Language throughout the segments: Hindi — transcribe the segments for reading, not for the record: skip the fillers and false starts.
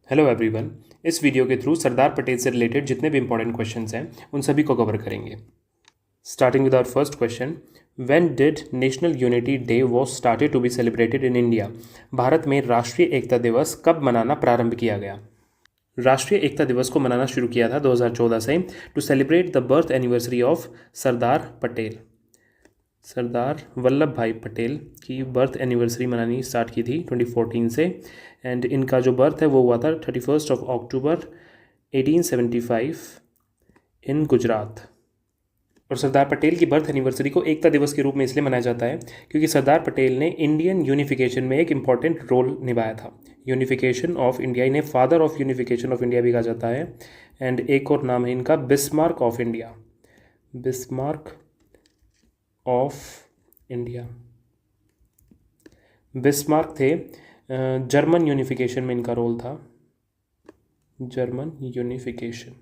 Hello everyone. इस वीडियो के थ्रू सरदार पटेल से रिलेटेड जितने भी इंपॉर्टेंट क्वेश्चंस हैं उन सभी को कवर करेंगे। Starting with our first question, when did National Unity Day was started to be celebrated in India? Bharat में राष्ट्रीय एकता दिवस कब मनाना प्रारंभ किया गया? राष्ट्रीय एकता दिवस को मनाना शुरू किया था 2014 से to celebrate the birth anniversary of Sardar Patel. Sardar Vallabhbhai Patel की बर्थ एनिवर्सरी मनानी स्टार्ट की थी 2014 से। एंड इनका जो बर्थ है वो हुआ था 31 अक्टूबर 1875 इन गुजरात। और सरदार पटेल की बर्थ एनिवर्सरी को एकता दिवस के रूप में इसलिए मनाया जाता है क्योंकि सरदार पटेल ने इंडियन यूनिफिकेशन में एक इम्पॉर्टेंट रोल निभाया था। यूनिफिकेशन ऑफ इंडिया, इन्हें father of unification of India भी कहा जाता है। एंड एक और नाम है इनका Bismarck of India, Bismarck of India. Bismarck थे जर्मन यूनिफिकेशन में इनका रोल था, जर्मन यूनिफिकेशन।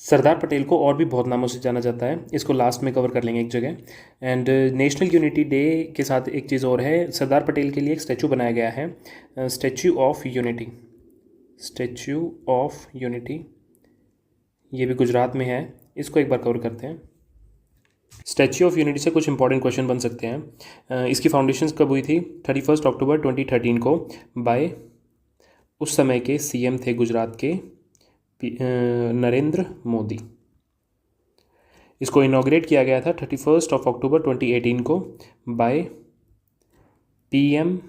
सरदार पटेल को और भी बहुत नामों से जाना जाता है, इसको लास्ट में कवर कर लेंगे एक जगह। एंड नेशनल यूनिटी डे के साथ एक चीज़ और है, सरदार पटेल के लिए एक स्टैचू बनाया गया है, statue of unity, statue of unity. ये भी गुजरात में है, इसको एक बार कवर करते हैं। स्टैच्यू ऑफ यूनिटी से कुछ इंपॉर्टेंट क्वेश्चन बन सकते हैं। इसकी फाउंडेशन कब हुई थी? 31 अक्टूबर 2013 को बाय उस समय के सीएम थे गुजरात के नरेंद्र मोदी। इसको इनॉग्रेट किया गया था 31 अक्टूबर 2018 को बाय पीएम,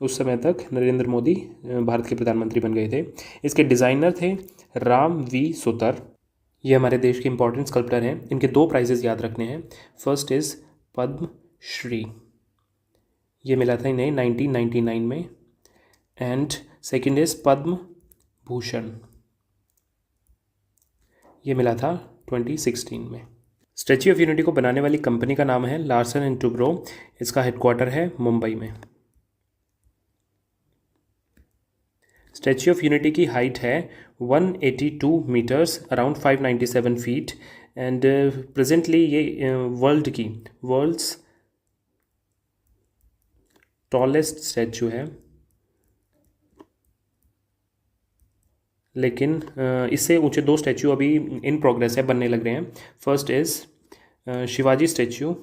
उस समय तक नरेंद्र मोदी भारत के प्रधानमंत्री बन गए थे। इसके डिज़ाइनर थे राम वी सुतर। ये हमारे देश के इंपॉर्टेंट स्कल्प्टर हैं। इनके दो प्राइजेस याद रखने हैं। फर्स्ट इज़ पद्म श्री, ये मिला था इन्हें 1999 में। And second is Padma Bhushan, ये मिला था 2016 में। स्टैच्यू ऑफ यूनिटी को बनाने वाली कंपनी का नाम है लार्सन एंड टुब्रो। इसका हेडक्वार्टर है मुंबई में। स्टैच्यू ऑफ यूनिटी की हाइट है 182 metres, around 597 feet. And presently ये वर्ल्ड्स टॉलेस्ट स्टैच्यू है, लेकिन इससे ऊंचे दो स्टैच्यू अभी इन प्रोग्रेस है, बनने लग रहे हैं। फर्स्ट इज़ शिवाजी स्टैच्यू,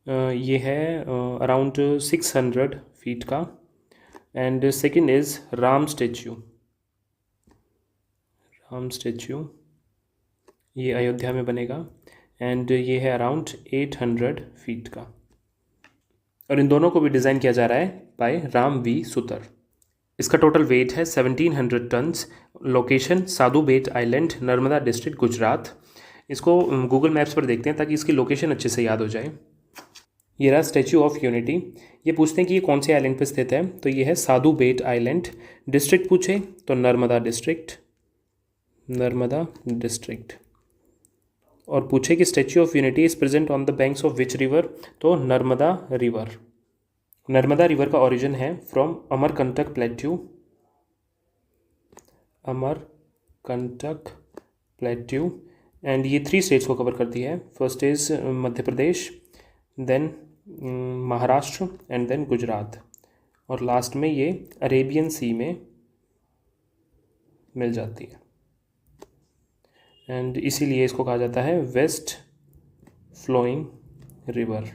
ये है अराउंड 600 फीट का। And second is Ram statue, Ram statue ये अयोध्या में बनेगा। एंड ये है अराउंड 800 फीट का। और इन दोनों को भी डिज़ाइन किया जा रहा है बाय राम वी सुतर। इसका टोटल वेट है 1700 टन्स। लोकेशन साधु बेट आइलैंड, नर्मदा डिस्ट्रिक्ट, गुजरात। इसको गूगल मैप्स पर देखते हैं ताकि इसकी लोकेशन अच्छे से याद हो जाए। ये रहा स्टैच्यू ऑफ यूनिटी। ये पूछते हैं कि ये कौन से आइलैंड पर स्थित है, तो ये है साधु बेट आइलैंड। डिस्ट्रिक्ट पूछे तो नर्मदा डिस्ट्रिक्ट, नर्मदा डिस्ट्रिक्ट। और पूछे कि Statue of Unity is present on the banks of which river, तो नर्मदा रिवर। नर्मदा रिवर का ओरिजिन है from Amarkantak plateau, Amarkantak plateau. And ये 3 स्टेट्स को कवर करती है। First is Madhya Pradesh, then Maharashtra and then Gujarat. और लास्ट में ये अरेबियन सी में मिल जाती है। एंड इसीलिए इसको कहा जाता है west flowing river.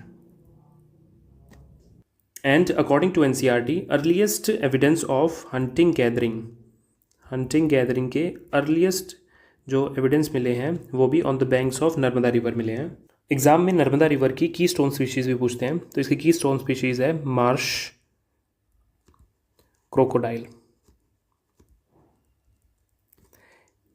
And according to NCERT, earliest evidence of hunting gathering के अर्लीस्ट जो एविडेंस मिले हैं वो भी on the banks of Narmada river मिले हैं। एग्जाम में नर्मदा रिवर की की स्टोन स्पीशीज़ भी पूछते हैं, तो इसकी की स्टोन स्पीशीज़ है मार्श क्रोकोडाइल।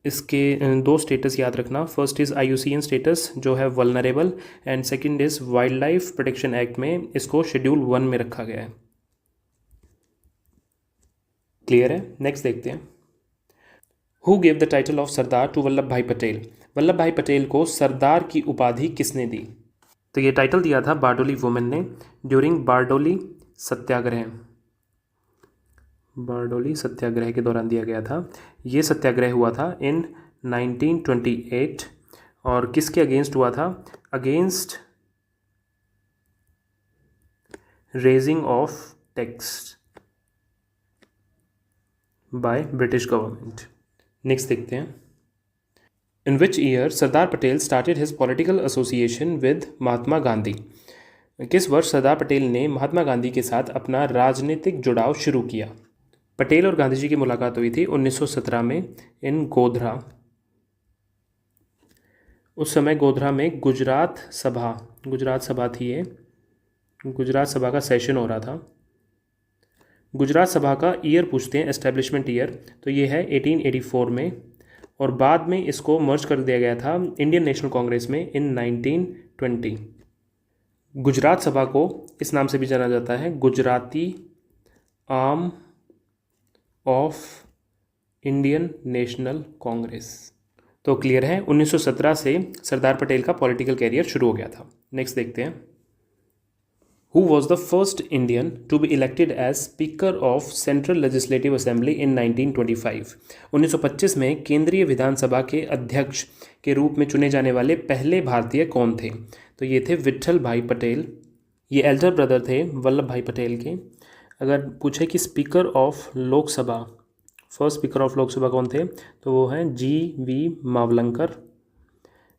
इसके 2 स्टेटस याद रखना। फर्स्ट इज़ IUCN स्टेटस जो है vulnerable, and second is wild life protection act में इसको शेड्यूल 1 में रखा गया है। क्लियर है? नेक्स्ट देखते हैं। Who gave the title of Sardar to Vallabhbhai Patel? Vallabh भाई पटेल को सरदार की उपाधि किसने दी? तो ये टाइटल दिया था बारडोली वुमेन ने ड्यूरिंग बारडोली सत्याग्रह, बारडोली सत्याग्रह के दौरान दिया गया था। ये सत्याग्रह हुआ था इन 1928। और किसके अगेंस्ट हुआ था? Against raising of tax, by British government. Next देखते हैं, in which year Sardar Patel started his political association with Mahatma Gandhi. किस वर्ष सरदार पटेल ने महात्मा गांधी के साथ अपना राजनीतिक जुड़ाव शुरू किया। पटेल और गांधी जी की मुलाकात हुई थी 1917 में इन गोधरा। उस समय गोधरा में गुजरात सभा थी, ये गुजरात सभा का सेशन हो रहा था। गुजरात सभा का ईयर पूछते हैं, एस्टेब्लिशमेंट ईयर, तो ये है 1884 में, और बाद में इसको मर्ज कर दिया गया था इंडियन नेशनल कांग्रेस में इन 1920। गुजरात सभा को इस नाम से भी जाना जाता है, Gujarati arm of Indian national Congress. तो क्लियर है, 1917 से सरदार पटेल का पॉलिटिकल कैरियर शुरू हो गया था। नेक्स्ट देखते हैं, Who was the first Indian to be elected as Speaker of Central Legislative Assembly in 1925? 1925 में केंद्रीय विधानसभा के अध्यक्ष के रूप में चुने जाने वाले पहले भारतीय कौन थे? तो ये थे विट्ठल भाई पटेल। ये एल्डर ब्रदर थे वल्लभ भाई पटेल के। अगर पूछे कि speaker of Lok Sabha, first speaker of Lok Sabha कौन थे, तो वो हैं G.V. मावलंकर।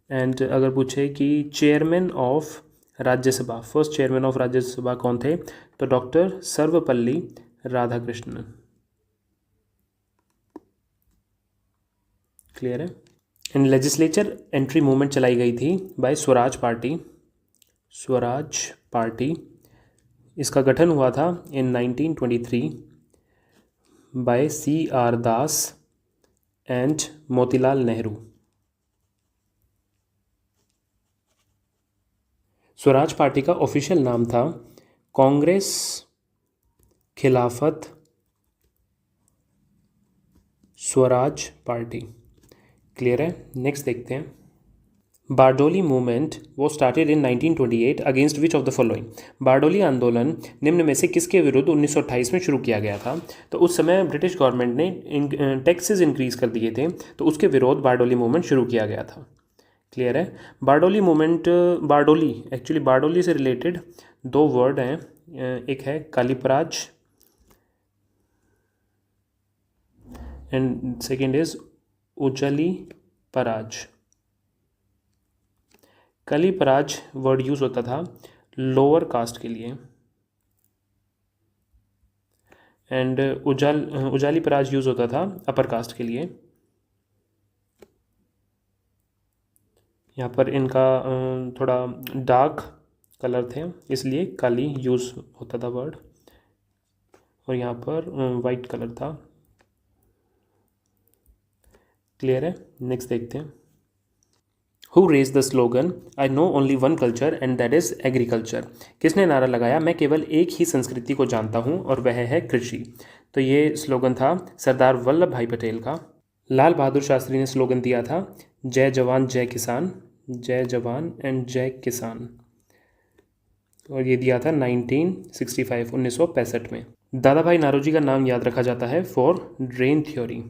एंड अगर पूछे कि chairman of Rajya Sabha, first chairman of Rajya Sabha कौन थे, तो डॉक्टर सर्वपल्ली राधाकृष्णन। क्लियर है। इन लेजिस्लेचर एंट्री मूवमेंट चलाई गई थी बाय स्वराज पार्टी। इसका गठन हुआ था इन 1923 बाय C.R. Das and Motilal Nehru. Swaraj party का ऑफिशियल नाम था Congress Khilafat Swaraj party. Clear है। नेक्स्ट देखते हैं, बारडोली मूवमेंट वो started in 1928 against which of the following. Bardoli आंदोलन निम्न में से किसके विरुद्ध 1928 में शुरू किया गया था? तो उस समय ब्रिटिश गवर्नमेंट ने टैक्सेस इंक्रीज कर दिए थे, तो उसके विरोध बारडोली मूवमेंट शुरू किया गया था। क्लियर है। बारडोली मूवमेंट, बारडोली से रिलेटेड दो वर्ड हैं, एक है कालीपराज एंड सेकेंड इज उजली पराज। कालीपराज वर्ड यूज होता था लोअर कास्ट के लिए एंड उजाली पराज यूज होता था अपर कास्ट के लिए। यहाँ पर इनका थोड़ा डार्क कलर थे, इसलिए काली यूज़ होता था वर्ड, और यहाँ पर वाइट कलर था। क्लियर है। नेक्स्ट देखते हैं, who raised the slogan I know only one culture and that is agriculture. किसने नारा लगाया मैं केवल एक ही संस्कृति को जानता हूँ और वह है कृषि। तो ये स्लोगन था सरदार वल्लभ भाई पटेल का। लाल बहादुर शास्त्री ने स्लोगन दिया था जय जवान जय किसान, जय जवान एंड जय किसान, और ये दिया था 1965 में। दादा भाई नारोजी का नाम याद रखा जाता है for drain theory.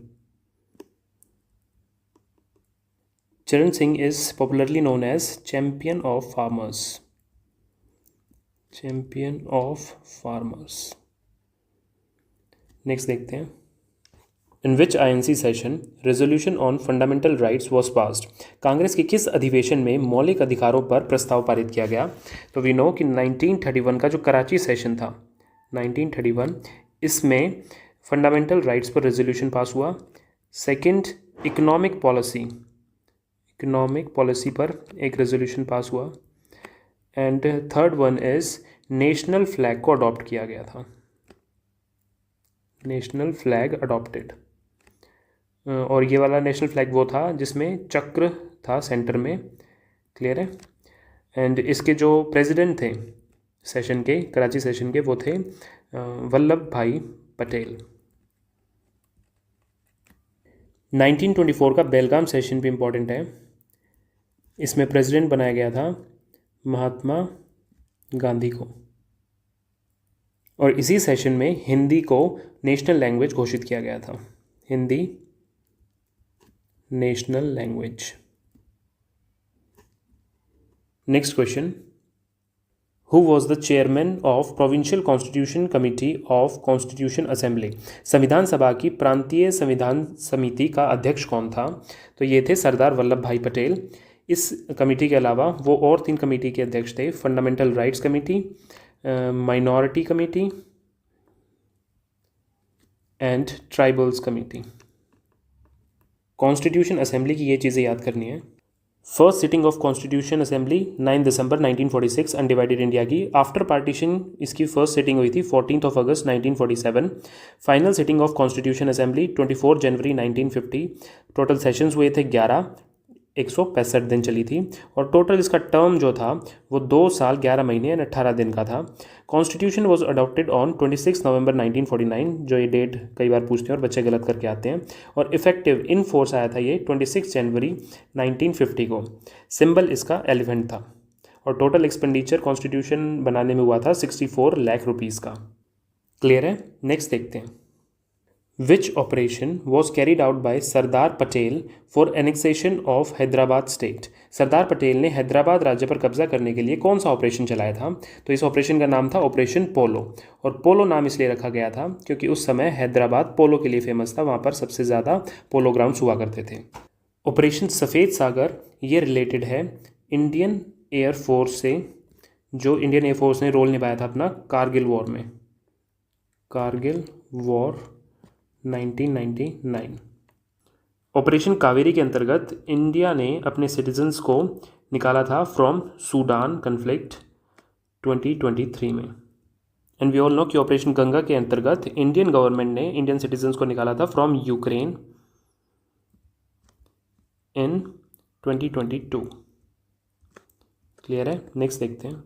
Charan Singh is popularly known as champion of farmers, champion of farmers. Next देखते हैं, in which INC session resolution on fundamental rights was passed. Congress के किस अधिवेशन में मौलिक अधिकारों पर प्रस्ताव पारित किया गया? तो वी नो कि 1931 का जो कराची सेशन था 1931, इसमें फंडामेंटल राइट्स पर रेजोल्यूशन पास हुआ। सेकंड, इकोनॉमिक पॉलिसी पर एक रेजोल्यूशन पास हुआ, and third one is national flag को अडॉप्ट किया गया था, नेशनल फ्लैग अडॉप्टेड। और ये वाला नेशनल फ्लैग वो था जिसमें चक्र था सेंटर में। क्लियर है। एंड इसके जो प्रेसिडेंट थे सेशन के, कराची सेशन के, वो थे वल्लभ भाई पटेल। 1924 का बेलगाम सेशन भी इम्पोर्टेंट है। इसमें प्रेसिडेंट बनाया गया था महात्मा गांधी को, और इसी सेशन में हिंदी को नेशनल लैंग्वेज घोषित किया गया था, Hindi national language. Next question, who was the chairman of provincial constitution committee of constitution assembly, संविधान सभा की प्रांतीय संविधान समिति का अध्यक्ष कौन था? तो ये थे सरदार वल्लभ भाई पटेल। इस कमेटी के अलावा वो और 3 कमेटी के अध्यक्ष थे, fundamental rights committee, minority committee and tribals committee. Constitution assembly की ये चीज़ें याद करनी है। First sitting of constitution assembly 9 December 1946 undivided India की। आफ्टर पार्टीशन इसकी फर्स्ट सिटिंग हुई थी 14 अगस्त 1947। Final sitting of constitution assembly 24 January 1950। Total sessions हुए थे 11, 165 दिन चली थी और टोटल इसका टर्म जो था वो 2 साल 11 महीने एंड 18 दिन का था। कॉन्स्टिट्यूशन वॉज अडॉप्टेड ऑन 26 नवंबर 1949, जो ये डेट कई बार पूछते हैं और बच्चे गलत करके आते हैं, और इफेक्टिव इन फोर्स आया था ये 26 जनवरी 1950 को। सिंबल इसका एलिफेंट था और टोटल एक्सपेंडिचर कॉन्स्टिट्यूशन बनाने में हुआ था 64 लाख रुपीज़ का। क्लियर है? नेक्स्ट देखते हैं। Which operation was carried out by Sardar Patel for annexation of Hyderabad state? Sardar Patel ने हैदराबाद राज्य पर कब्जा करने के लिए कौन सा ऑपरेशन चलाया था? तो इस ऑपरेशन का नाम था ऑपरेशन पोलो, और पोलो नाम इसलिए रखा गया था क्योंकि उस समय हैदराबाद पोलो के लिए फेमस था, वहाँ पर सबसे ज़्यादा पोलो ग्राउंड्स हुआ करते थे। ऑपरेशन सफ़ेद सागर ये रिलेटेड है इंडियन एयरफोर्स से, जो इंडियन एयरफोर्स ने रोल निभाया था अपना कारगिल वॉर में। कारगिल वॉर 1999। ऑपरेशन कावेरी के अंतर्गत इंडिया ने अपने सिटीजन्स को निकाला था फ्रॉम सूडान कन्फ्लिक्ट 2023 में। एंड वी ऑल नो कि ऑपरेशन गंगा के अंतर्गत इंडियन गवर्नमेंट ने इंडियन सिटीजन्स को निकाला था फ्रॉम यूक्रेन इन 2022। क्लियर है? नेक्स्ट देखते हैं।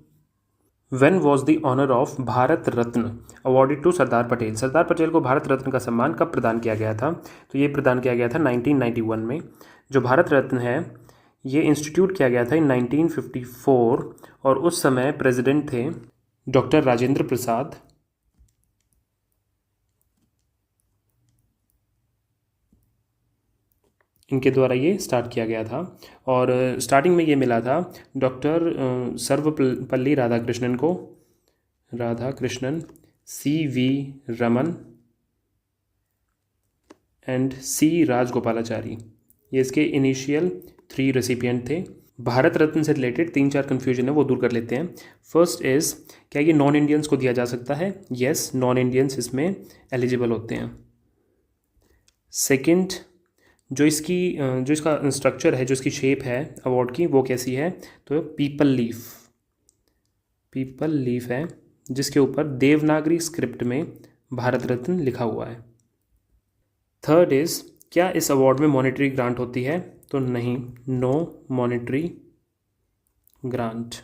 When was the honor of Bharat Ratna awarded to सरदार पटेल? सरदार पटेल को भारत रत्न का सम्मान कब प्रदान किया गया था? तो ये प्रदान किया गया था 1991 में। जो भारत रत्न है ये इंस्टीट्यूट किया गया था इन 1954 और उस समय प्रेसिडेंट थे डॉक्टर राजेंद्र प्रसाद। इनके द्वारा ये स्टार्ट किया गया था और स्टार्टिंग में ये मिला था डॉक्टर सर्वपल्ली राधाकृष्णन को, Radhakrishnan, CV Raman and C Rajagopalachari. ये इसके इनिशियल 3 रेसिपिएंट थे। भारत रत्न से रिलेटेड 3-4 कन्फ्यूजन है वो दूर कर लेते हैं। फर्स्ट इज़, क्या ये नॉन इंडियंस को दिया जा सकता है? येस, नॉन इंडियंस इसमें एलिजिबल होते हैं। सेकंड, जो इसका स्ट्रक्चर है, जो इसकी शेप है अवार्ड की, वो कैसी है? तो पीपल लीफ है जिसके ऊपर देवनागरी स्क्रिप्ट में भारत रत्न लिखा हुआ है। थर्ड इज़, क्या इस अवार्ड में मॉनेटरी ग्रांट होती है? तो नहीं, no monetary grant.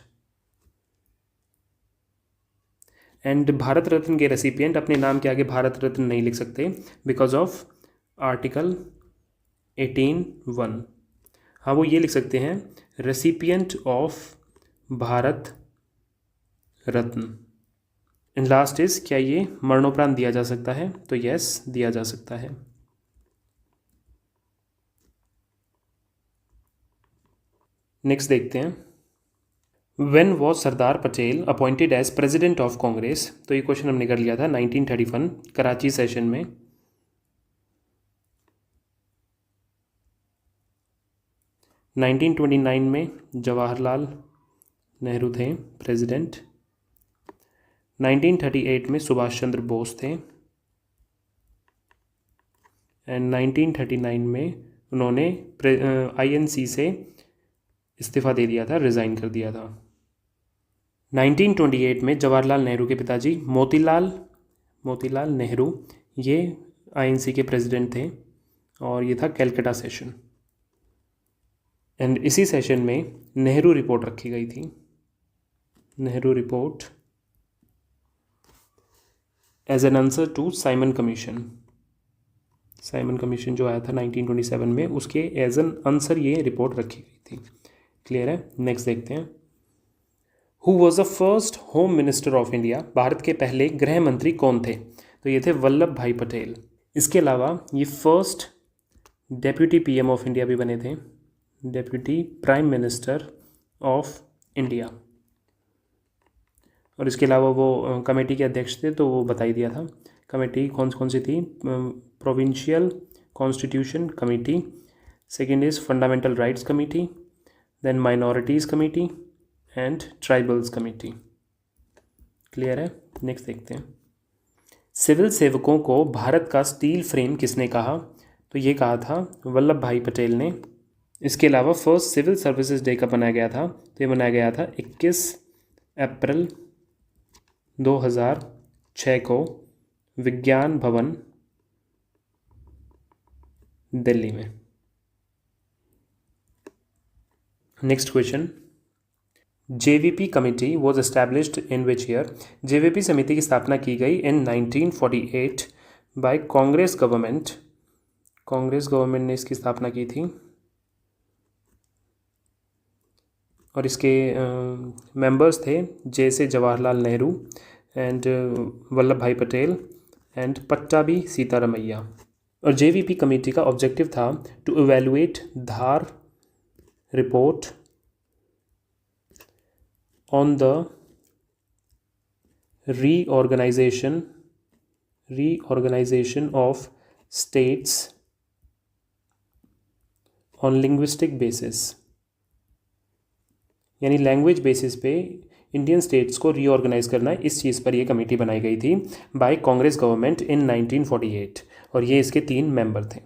And Bharat Ratna के रेसिपिएंट अपने नाम के आगे भारत रत्न नहीं लिख सकते बिकॉज ऑफ आर्टिकल 18(1). हाँ, वो ये लिख सकते हैं recipient of Bharat Ratna. And last is, क्या ये मरणोपरांत दिया जा सकता है? तो यस, दिया जा सकता है। नेक्स्ट देखते हैं। When was Sardar Patel appointed as president of Congress? तो ये क्वेश्चन हमने कर लिया था 1931 कराची सेशन में। 1929 में जवाहरलाल नेहरू थे प्रेसिडेंट। 1938 में सुभाष चंद्र बोस थे एंड 1939 में उन्होंने INC से इस्तीफ़ा दे दिया था, रिज़ाइन कर दिया था। 1928 में जवाहरलाल नेहरू के पिताजी मोतीलाल नेहरू ये INC के प्रेसिडेंट थे और ये था कैलकाटा सेशन। एंड इसी सेशन में नेहरू रिपोर्ट रखी गई थी, Nehru report as an answer to Simon commission. Simon commission जो आया था 1927 में, उसके एज एन आंसर ये रिपोर्ट रखी गई थी। क्लियर है? नेक्स्ट देखते हैं। Who was the first home minister of India? Bharat के पहले गृह मंत्री कौन थे? तो ये थे वल्लभ भाई पटेल। इसके अलावा ये first deputy PM of India भी बने थे, deputy prime minister of India. और इसके अलावा वो कमेटी के अध्यक्ष थे, तो वो बता ही दिया था। कमेटी कौन कौन सी थी? Provincial constitution committee, second is fundamental rights committee, then minorities committee and tribals committee. Clear है? नेक्स्ट देखते हैं। सिविल सेवकों को भारत का स्टील फ्रेम किसने कहा? तो ये कहा था वल्लभ भाई पटेल ने। इसके अलावा फर्स्ट सिविल सर्विसेज डे कब मनाया गया था? तो ये मनाया गया था 21 अप्रैल 2006 को विज्ञान भवन दिल्ली में। Next question, JVP committee was established in which year? JVP समिति की स्थापना की गई in 1948 by Congress government. Congress government ने इसकी स्थापना की थी और इसके मेंबर्स थे जैसे जवाहरलाल नेहरू एंड वल्लभ भाई पटेल एंड पट्टाभी सीतारामैया। और JVP कमेटी का ऑब्जेक्टिव था to evaluate Dhar report on the reorganization of states on linguistic basis, यानी लैंग्वेज बेसिस पे इंडियन स्टेट्स को रीऑर्गेनाइज करना, इस चीज़ पर यह कमेटी बनाई गई थी बाय कांग्रेस गवर्नमेंट इन 1948 और ये इसके 3 मेंबर थे।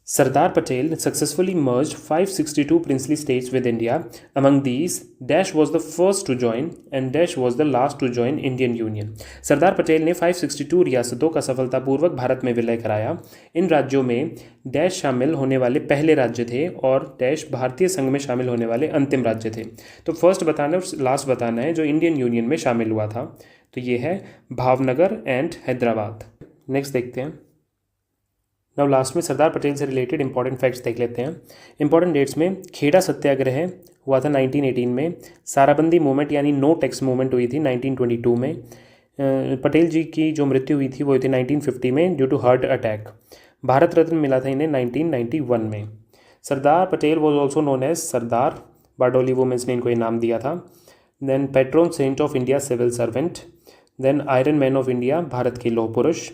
Sardar Patel successfully merged 562 princely states with India. Among these, Dash was the first to join and Dash was the last to join Indian Union. सरदार पटेल ने 562 रियासतों का सफलतापूर्वक भारत में विलय कराया। इन राज्यों में डैश शामिल होने वाले पहले राज्य थे और डैश भारतीय संघ में शामिल होने वाले अंतिम राज्य थे। तो फर्स्ट बताना और लास्ट बताना है जो इंडियन यूनियन में शामिल हुआ था, तो ये है भावनगर एंड हैदराबाद। नेक्स्ट देखते हैं। नाउ लास्ट में सरदार पटेल से रिलेटेड इंपॉर्टेंट फैक्ट्स देख लेते हैं। इंपॉर्टेंट डेट्स में खेड़ा सत्याग्रह हुआ था 1918 में। साराबंदी मूवमेंट यानी नो टैक्स मूवमेंट हुई थी 1922 में। पटेल जी की जो मृत्यु हुई थी वो हुई थी 1950 में due to heart attack. Bharat Ratna मिला था इन्हें 1991 में। Sardar Patel was also known as Sardar, Bardoli women's ने इनको ये नाम दिया था। Then patron saint of India, civil servant. Then iron man of India, Bharat के लौह पुरुष।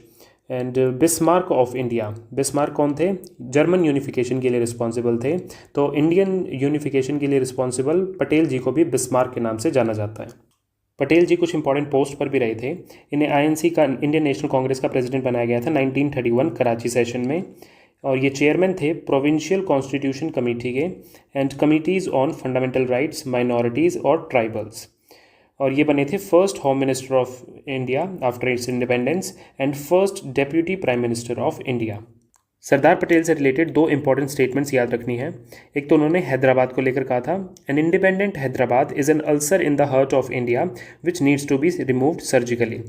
And Bismarck of India, Bismarck कौन थे? जर्मन यूनिफिकेशन के लिए रिस्पॉन्सिबल थे, तो इंडियन यूनिफिकेशन के लिए रिस्पॉन्सिबल पटेल जी को भी बिस्मार्क के नाम से जाना जाता है। पटेल जी कुछ इंपॉर्टेंट पोस्ट पर भी रहे थे। इन्हें INC का, इंडियन नेशनल कांग्रेस का प्रेसिडेंट बनाया गया था 1931 कराची सेशन में, और ये चेयरमैन थे प्रोविंशियल कॉन्स्टिट्यूशन कमेटी के and committees on fundamental rights, minorities और ट्राइबल्स। और ये बने थे first home minister of India after its independence and first deputy prime minister of India. Sardar Patel से रिलेटेड 2 इंपॉर्टेंट स्टेटमेंट्स याद रखनी है। एक तो उन्होंने हैदराबाद को लेकर कहा था, an independent Hyderabad is an ulcer in the heart of India which needs to be removed surgically.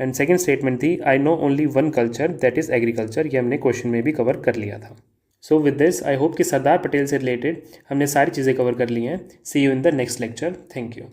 And second statement थी, I know only one culture that is agriculture. ये हमने क्वेश्चन में भी कवर कर लिया था। So with this I hope कि सरदार पटेल से रिलेटेड हमने सारी चीज़ें कवर कर ली हैं। See you in the next lecture. Thank you.